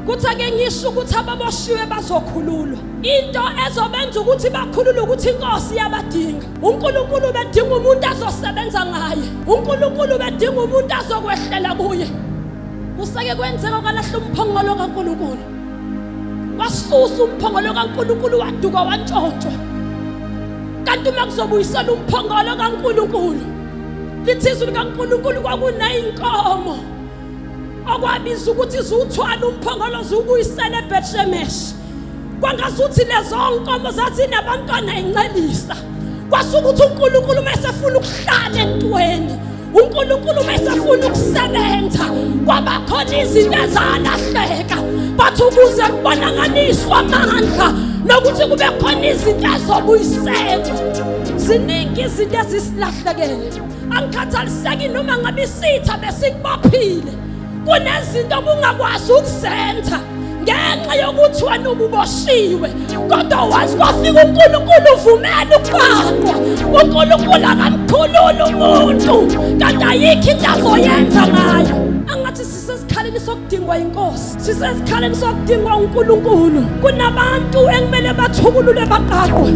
kuthi ake ngisho ukuthi ababoshiwe bazokhululwa. Into ezobenza ukuthi bakhululwe ukuthi inkosi iyabadinga. uNkulunkulu bedinga umuntu azosebenza ngaye. uNkulunkulu bedinga umuntu azokwehlela kuye. Kusake kwenzeka kwalahla umphongolo kaNkulunkulu. Wasusa umphongolo kaNkulunkulu waduka wantshontshwa. Kanti uma kuzobuyisela umphongolo kaNkulunkulu, lithi izwi likaNkulunkulu kwakuneyinkomo okwabiza ukuthi izuthwala umphongolo zubuyisele eBethshemeshi. Kwangazuthi lezo nkomo zathi nabantwana encelisa. Kwasho ukuthi uNkulunkulu mayesefuna ukuhlala entweni, uNkulunkulu mayesefuna ukusebenza, kwabakhona izinto ezalahleka. Bathi ukuze kubonakaliswe amandla nokuthi kube khona izinto ezobuyiselwa. Ziningi izinto ezisilahlekele. Angikhathaliseki noma ngabe isitha besikubophile. Kunezinto obungakwazi ukuzenza ngenxa yokuthi wena ububoshiwe, kodwa wazi kwafika uNkulunkulu uvumela ukuqaqwa. uNkulunkulu akamkhulula umuntu, kanti ayikho into azoyenza ngayo. Angathi sisesikhaleni sokudingwa inkosi, sisesikhaleni sokudingwa uNkulunkulu. Kunabantu ekumele bathukulule baqaqwe,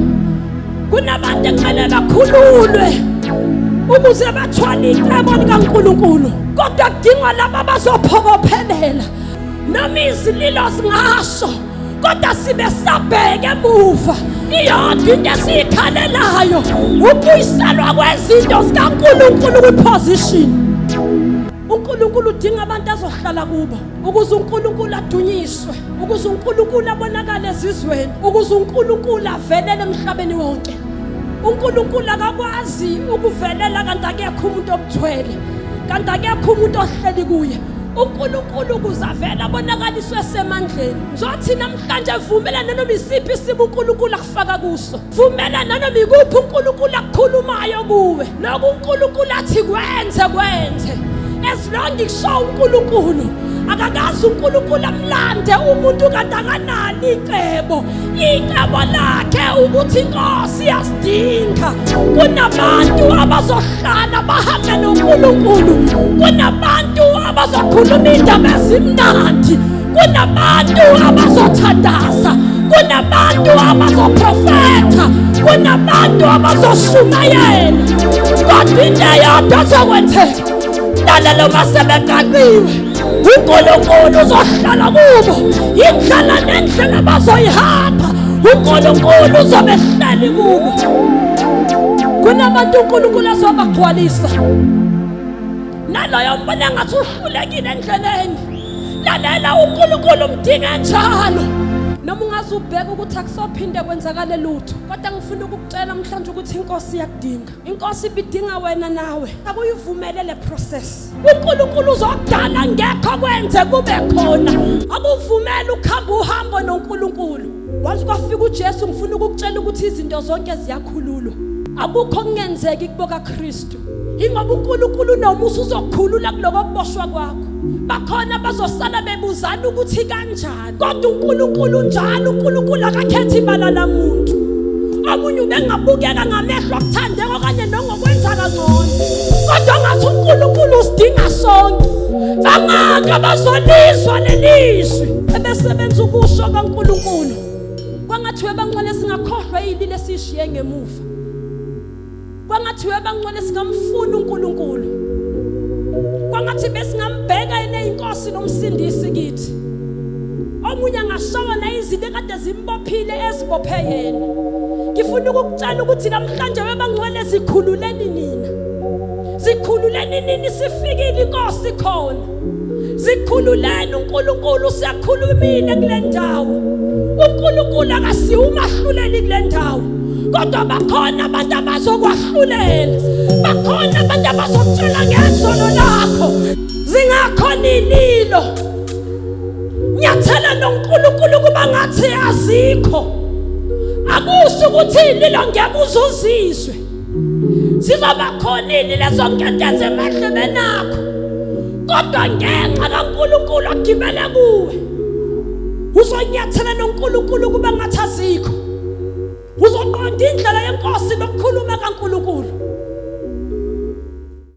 kunabantu ekumele bakhululwe ukuze bathwale icebo likaNkulunkulu. Kodwa kudingwa laba abazophokophelela. Noma izililo singasho, kodwa sibe sabheke emuva. Iyodwa into esiyikhalelayo ukuyiselwa kwezinto zikaNkulunkulu kwiposition. uNkulunkulu udinga abantu azohlala kubo ukuze uNkulunkulu adunyiswe, ukuze uNkulunkulu abonakale ezizweni, ukuze uNkulunkulu avelele emhlabeni wonke. uNkulunkulu akakwazi ukuvelela kanti akekho umuntu obuthwele, kanti akekho umuntu ohleli kuye. uNkulunkulu kuzavela abonakaliswe semandleni. Njothi namhlanje vumelana noma isiphi isimo uNkulunkulu akufaka kuso, vumelana noma ikuphi uNkulunkulu akukhulumayo kuwe, lokho uNkulunkulu athi kwenze. As long ngisho uNkulunkulu akakazi uNkulunkulu amlande umuntu kanti akanalo icebo lakhe ukuthi inkosi yasidinga. Kunabantu abazohlala bahambe noNkulunkulu, kunabantu abazokhuluma indaba ezimnandi, kunabantu abazothandaza, kunabantu abazoprofetha, kunabantu abazoshumayela. Kodwa into eyodwa ezokwenzeka, lalela masebekaqiwe, uNkulunkulu uzohlala kubo. Indlela nendlela bazoyihamba, uNkulunkulu uzobehleli kubo. Kunabantu uNkulunkulu azobagcwalisa. Naloyo mbona ngathi uhlulekile endleleni, lalela uNkulunkulu umdinga njalo. Noma ungazubheka ukuthi akusophinde kwenzakale lutho, kodwa ngifuna ukukutshela namhlanje ukuthi inkosi iyakudinga. Inkosi ibidinga wena nawe. Akuyivumele le process. uNkulunkulu uzokudala ngekho kwenze kube khona. Akuvumele ukuhamba uhambo noNkulunkulu. Wazi kwafika uJesu, ngifuna ukukutshela ukuthi izinto zonke ziyakhululwa. Akukho kungenzeki kuboka Kristu. Ingoba uNkulunkulu nomusa uzokhulula kuloko kuboshwa kwakho. Bakhona bazosala bebuzana ukuthi kanjani, kodwa uNkulunkulu njalo. uNkulunkulu akakhethi ibala lamuntu. Omunye ubengabukeka ngamehlo akuthandeka okanye nongokwenza kangcono, kodwa ngathi uNkulunkulu usidinga sonke. Bangaka bazolizwa lelizwi ebesebenza ukusho kaNkulunkulu. Kwangathiwe bangcwele singakhohlwa yilile esishiye ngemuva. Kwangathiwe bangcwele singamfuna uNkulunkulu. Kwangathi besingambheka inkosi nomsindisi kithi. Omunye angashawa na izinto ekade zimbophile ezibophe yena. Ngifuna ukukutshela ukuthi namhlanje webangcwele zikhululeni nina. Zikhululeni nini sifikile inkosi khona. Zikhululeni, uNkulunkulu siyakhulumile kule ndawo. uNkulunkulu akasiumahluleli kule ndawo, kodwa bakhona abantu abazokwahlulela. Bakhona abantu abazokutshela ngezono lakho. Zingakhona inilo. Nyathela noNkulunkulu kuba ngathi azikho. Akusho ukuthi inilo ngeke uzuzizwe. Zizoba khona inilo zonke into emahlebeni akho, kodwa ngenxa kaNkulunkulu agibele kuwe. Uzonyathela noNkulunkulu kuba ngathi azikho. Uzoqonda indlela yenkosi nokukhuluma kaNkulunkulu.